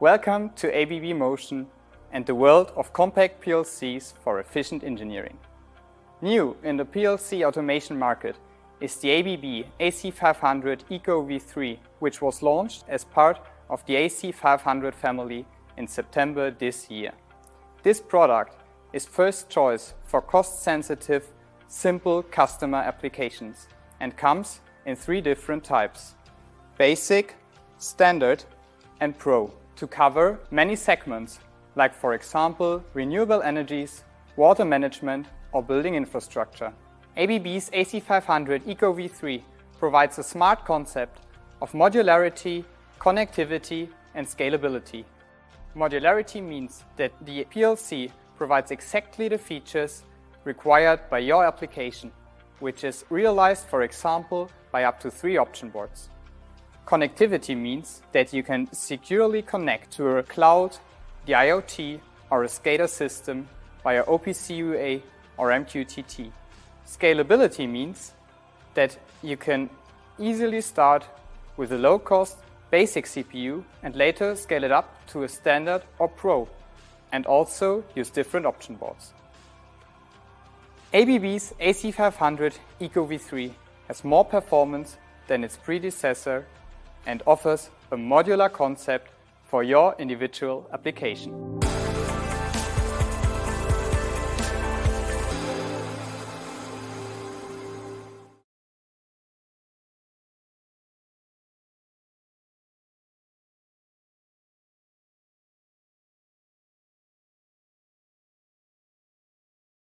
Welcome to ABB Motion and the world of compact PLCs for efficient engineering. New in the PLC automation market is the ABB AC500-eCo V3, which was launched as part of the AC500 family in September this year. This product is first choice for cost-sensitive, simple customer applications and comes in 3 different types: Basic, Standard and Pro, to cover many segments like, for example, renewable energies, water management or building infrastructure. ABB's AC500-eCo V3 provides a smart concept of modularity, connectivity and scalability. Modularity means that the PLC provides exactly the features required by your application, which is realized, for example, by up to 3 option boards. Connectivity means that you can securely connect to a cloud, the IoT or a SCADA system via OPC UA or MQTT. Scalability means that you can easily start with a low-cost basic CPU and later scale it up to a standard or pro, and also use different option boards. ABB's AC500-eCo V3 has more performance than its predecessor and offers a modular concept for your individual application.